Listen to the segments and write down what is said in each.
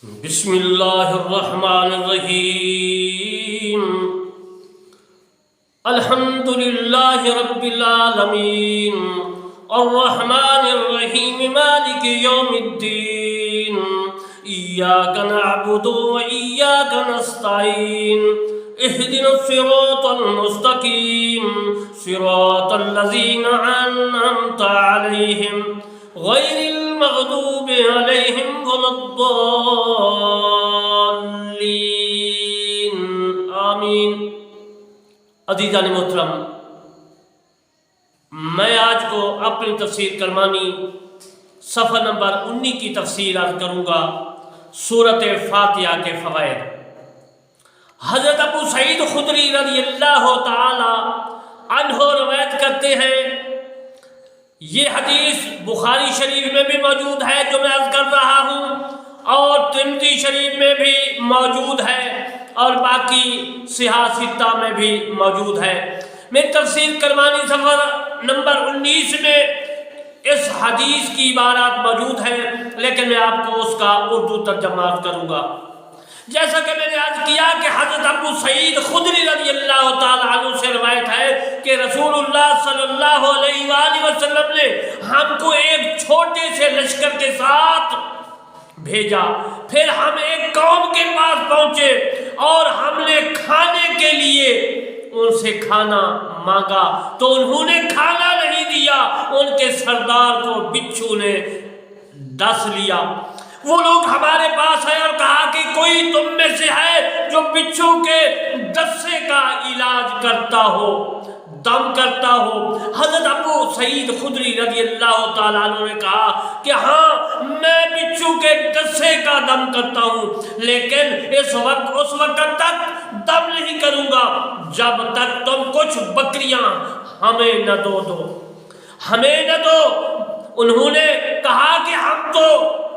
بسم اللہ الرحمن الرحیم الحمد للہ رب العالمین الرحمن الرحیم مالک یوم الدین ایاک نعبد و ایاک نستعین اہدنا الصراط المستقیم صراط الذین انعمت علیہم غیر المغضوب علیہم ولا الضالین آمین۔ عزیزان محترم، میں آج کو اپنی تفسیر کرمانی صفحہ نمبر 19 کی تفسیر عرض کروں گا۔ سورۃ فاتحہ کے فوائد۔ حضرت ابو سعید خدری رضی اللہ تعالی عنہ روایت کرتے ہیں، یہ حدیث بخاری شریف میں بھی موجود ہے جو میں عرض کر رہا ہوں، اور ترمذی شریف میں بھی موجود ہے، اور باقی صحاح ستہ میں بھی موجود ہے۔ میں تفسیر کرمانی صفحہ نمبر 19 میں اس حدیث کی عبارات موجود ہیں، لیکن میں آپ کو اس کا اردو ترجمہ کروں گا۔ جیسا کہ میں نے عرض کیا کہ حضرت ابو سعید خدری رضی اللہ تعالیٰ عنہ سے روایت ہے کہ رسول اللہ صلی اللہ علیہ وآلہ وسلم نے ہم کو ایک چھوٹے سے لشکر کے ساتھ بھیجا، پھر ہم ایک قوم کے پاس پہنچے اور ہم نے کھانے کے لیے ان سے کھانا مانگا تو انہوں نے کھانا نہیں دیا، ان کے سردار کو بچھو نے ڈس لیا۔ وہ لوگ ہمارے پاس آئے اور کہا کہ کوئی تم میں سے ہے جو بچھو کے ڈسے کا علاج کرتا ہو، دم کرتا ہو؟ حضرت ابو سعید خدری رضی اللہ تعالیٰ عنہ نے کہا کہ ہاں، میں بچھو کے ڈسے کا دم کرتا ہوں، لیکن اس وقت تک دم نہیں کروں گا جب تک تم کچھ بکریاں ہمیں نہ دو۔ انہوں نے کہا کہ ہم تو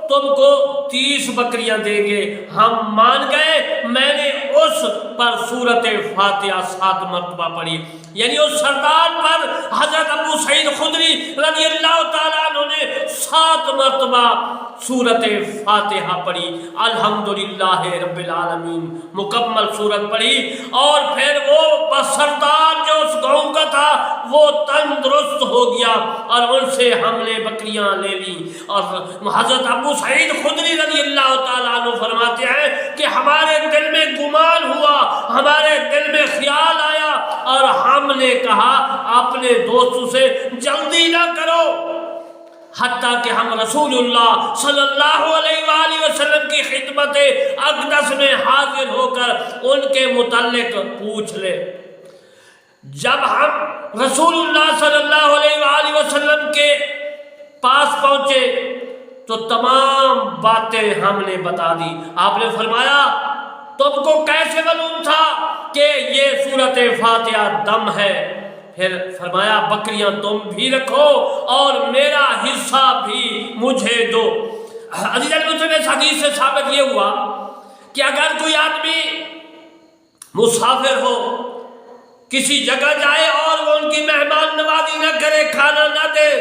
تم کو 30 بکریاں دیں گے۔ ہم مان گئے۔ میں نے اس پر سورۃ فاتحہ 7 مرتبہ پڑھی، یعنی اس سردار پر حضرت ابو سعید خدری رضی اللہ تعالیٰ عنہ نے 7 مرتبہ سورۃ فاتحہ پڑھی، الحمدللہ رب العالمین مکمل سورت پڑھی، اور پھر وہ سردار جو اس قوم کا تھا وہ تندرست ہو گیا، اور ان سے ہم نے بکریاں لے لی۔ اور حضرت ابو سعید خدری رضی اللہ تعالیٰ عنہ فرماتے ہیں کہ ہمارے دل میں گمان ہوا، ہمارے دل میں خیال آیا، اور ہم نے کہا اپنے دوستوں سے جلدی نہ کرو، حتیٰ کہ ہم رسول اللہ صلی اللہ علیہ وآلہ وسلم کی خدمت اقدس میں حاضر ہو کر ان کے متعلق پوچھ لے۔ جب ہم رسول اللہ صلی اللہ علیہ وآلہ وسلم کے پاس پہنچے تو تمام باتیں ہم نے بتا دی۔ آپ نے فرمایا تم کو کیسے معلوم تھا کہ یہ سورۃ فاتحہ دم ہے؟ پھر فرمایا بکریاں تم بھی رکھو اور میرا حصہ بھی مجھے دو۔ عزیزان محترم، اس حدیث سے ثابت یہ ہوا کہ اگر کوئی آدمی مسافر ہو، کسی جگہ جائے اور وہ ان کی مہمان نوازی نہ کرے، کھانا نہ دے،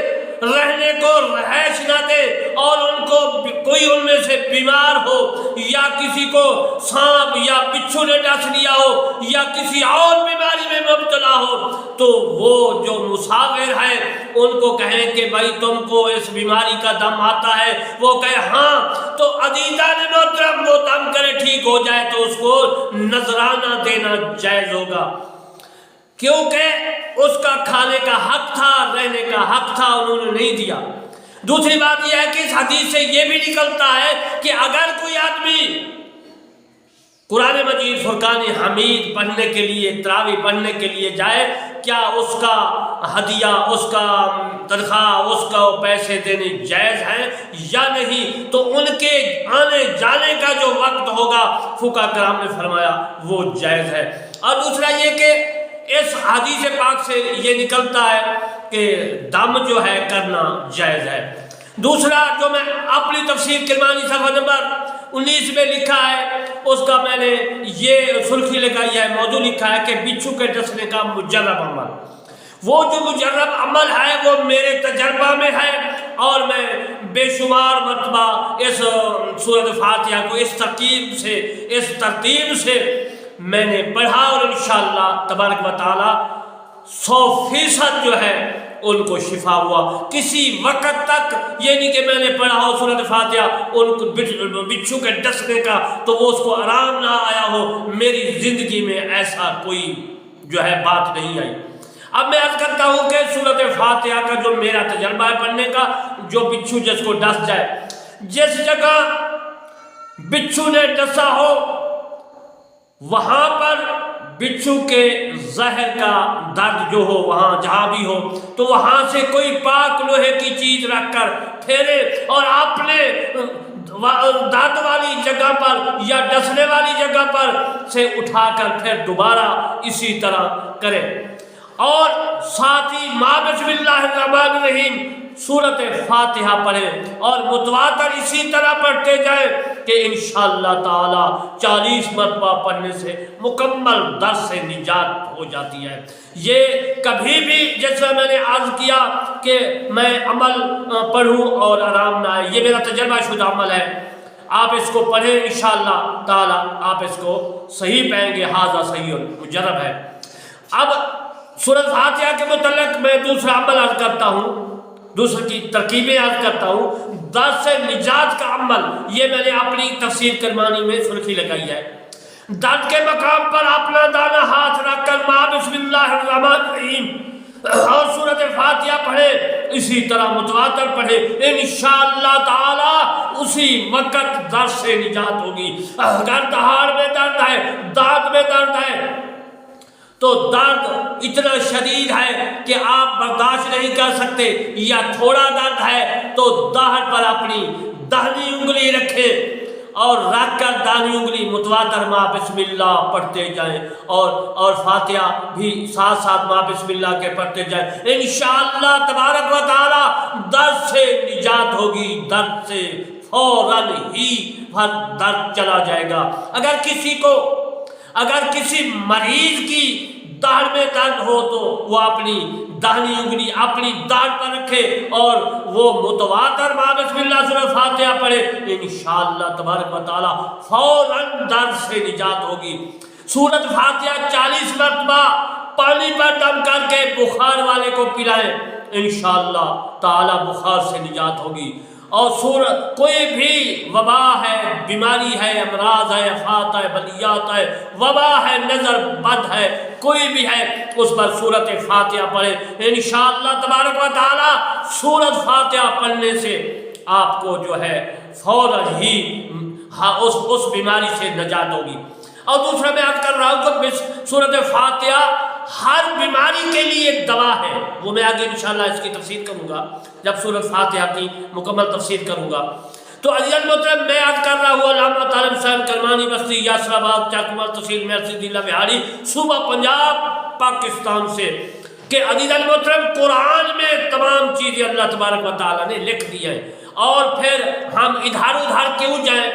رہنے کو رہائش نہ دے، اور ان کو کوئی ان میں سے بیمار ہو، یا کسی کو سانپ یا بچھو نے ڈس لیا ہو، یا کسی اور بیماری میں مبتلا ہو، تو وہ جو مسافر ہے ان کو کہیں کہ بھائی تم کو اس بیماری کا دم آتا ہے؟ وہ کہے ہاں، تو عزیزان محترم وہ دم کرے، ٹھیک ہو جائے تو اس کو نذرانہ دینا جائز ہوگا، کیونکہ اس کا کھانے کا حق تھا، رہنے کا حق تھا، انہوں نے نہیں دیا۔ دوسری بات یہ ہے کہ اس حدیث سے یہ بھی نکلتا ہے کہ اگر کوئی آدمی قرآن مجید فرقان حمید پڑھنے کے لیے، تراویح پڑھنے کے لیے جائے، کیا اس کا ہدیہ، اس کا تنخواہ، اس کا پیسے دینے جائز ہیں یا نہیں؟ تو ان کے آنے جانے کا جو وقت ہوگا فقہاء کرام نے فرمایا وہ جائز ہے۔ اور دوسرا یہ کہ اس حدیث پاک سے یہ نکلتا ہے کہ دم جو ہے کرنا جائز ہے۔ دوسرا جو میں اپنی تفسیر کرمانی صفحہ نمبر 19 میں لکھا ہے، اس کا میں نے یہ سرخی لگائی ہے، موضوع لکھا ہے کہ بچھو کے ڈسنے کا مجرب عمل۔ وہ جو مجرب عمل ہے وہ میرے تجربہ میں ہے، اور میں بے شمار مرتبہ اس سورۃ فاتحہ کو اس ترتیب سے میں نے پڑھا، اور انشاءاللہ تبارک و تعالی 100% جو ہے ان کو شفا ہوا۔ کسی وقت تک یہ نہیں کہ میں نے پڑھا ہو سورۃ فاتحہ ان کو بچھو کے ڈسنے کا تو وہ اس کو آرام نہ آیا ہو، میری زندگی میں ایسا کوئی جو ہے بات نہیں آئی۔ اب میں عرض کرتا ہوں کہ سورۃ فاتحہ کا جو میرا تجربہ ہے پڑھنے کا، جو بچھو جس کو ڈس جائے، جس جگہ بچھو نے ڈسا ہو وہاں پر بچھو کے زہر کا درد جو ہو، وہاں جہاں بھی ہو، تو وہاں سے کوئی پاک لوہے کی چیز رکھ کر پھیرے اور اپنے درد والی جگہ پر یا ڈسنے والی جگہ پر سے اٹھا کر پھر دوبارہ اسی طرح کرے، اور ساتھ ہی ماں بسم اللہ الرحمن الرحیم سورۃ فاتحہ پڑھیں، اور متواتر اسی طرح پڑھتے جائیں کہ انشاءاللہ تعالی 40 مرتبہ پڑھنے سے مکمل درد سے نجات ہو جاتی ہے۔ یہ کبھی بھی جیسا میں نے عرض کیا کہ میں عمل پڑھوں اور آرام نہ آئے، یہ میرا تجربہ شدہ عمل ہے۔ آپ اس کو پڑھیں انشاءاللہ تعالی آپ اس کو صحیح پائیں گے، ھذا صحیح مجرب ہے۔ اب سورۃ فاتحہ کے متعلق میں دوسرا عمل عرض کرتا ہوں، دوسری کی ترکیبیں عرض کرتا ہوں۔ درد سے نجات کا عمل، یہ میں نے اپنی تفسیر کرمانی میں سرخی لگائی ہے۔ درد کے مقام پر اپنا دانہ ہاتھ رکھ کر ماں بسم اللہ الرحمن الرحیم اور سورۃ فاتحہ پڑھے، اسی طرح متواتر پڑھے، انشاءاللہ تعالی اسی وقت درد سے نجات ہوگی۔ اگر دہاڑ میں درد ہے، دانت میں درد ہے تو درد اتنا شدید ہے کہ آپ برداشت نہیں کر سکتے، یا تھوڑا درد ہے تو داڑھ پر اپنی داہنی انگلی رکھیں اور رکھ کر داہنی انگلی متواتر ماں بسم اللہ پڑھتے جائیں، اور فاتحہ بھی ساتھ ساتھ ماں بسم اللہ کے پڑھتے جائیں، انشاءاللہ تبارک و تعالی درد سے نجات ہوگی، درد سے فوراً ہی درد چلا جائے گا۔ اگر کسی مریض کی داڑھ میں درد ہو تو وہ اپنی داہنی انگلی اپنی داڑھ پر رکھے اور وہ متواتر ماں بسم اللہ سورۃ فاتحہ پڑھے، انشاءاللہ تبارک و تعالی فوراً درد سے نجات ہوگی۔ سورۃ فاتحہ 40 مرتبہ پانی پر دم کر کے بخار والے کو پلائیں، انشاءاللہ تعالی بخار سے نجات ہوگی۔ اور کوئی بھی وبا ہے، بیماری ہے، امراض ہے، آفات ہے، بلیات ہے، وبا ہے، نظر بد ہے، کوئی بھی ہے، اس پر سورۃ فاتحہ پڑھے، انشاءاللہ تبارک و تعالی سورۃ فاتحہ پڑھنے سے آپ کو جو ہے فوراً ہی اس بیماری سے نجات ہوگی۔ اور دوسرا میں عرض کر رہا ہوں کہ سورۃ فاتحہ ہر بیماری کے لیے دوا ہے، وہ میں آگے انشاءاللہ اس کی تفسیر کروں گا جب سورۃ فاتحہ کی مکمل تفسیر کروں گا۔ تو عزیز المحترم میں عرض کر رہا ہوں علامہ طالب صاحب کرمانی بستی یاسر آباد چاکمر تحصیل مرسی ضلع بہاری صوبہ پنجاب پاکستان سے کہ عزیز المحترم قرآن میں تمام چیزیں اللہ تبارک و تعالیٰ نے لکھ دی ہیں، اور پھر ہم ادھر ادھر کیوں جائیں؟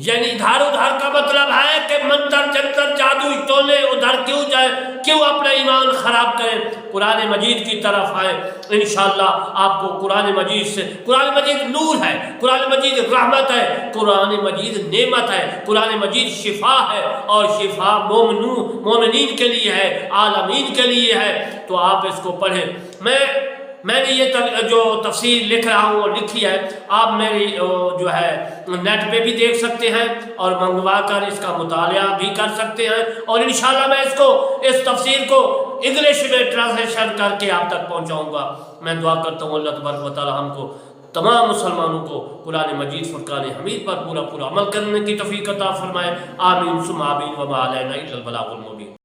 یعنی ادھر ادھر کا مطلب ہے کہ منتر جنتر جادو ٹولے ادھر کیوں جائیں، کیوں اپنا ایمان خراب کریں؟ قرآن مجید کی طرف آئیں، انشاءاللہ آپ کو قرآن مجید سے، قرآن مجید نور ہے، قرآن مجید رحمت ہے، قرآن مجید نعمت ہے، قرآن مجید شفا ہے، اور شفا مومنین کے لیے ہے، عالمین کے لیے ہے، تو آپ اس کو پڑھیں۔ میں نے یہ جو تفسیر لکھ رہا ہوں اور لکھی ہے، آپ میری جو ہے نیٹ پہ بھی دیکھ سکتے ہیں اور منگوا کر اس کا مطالعہ بھی کر سکتے ہیں، اور انشاءاللہ میں اس تفسیر کو انگلش میں ٹرانسلیشن کر کے آپ تک پہنچاؤں گا۔ میں دعا کرتا ہوں اللہ تبارک و تعالی ہم کو تمام مسلمانوں کو قرآن مجید فرقان حمید پر پورا عمل کرنے کی توفیق عطا فرمائے، آمین ثم آمین، وما علینا الا البلاغ المبین۔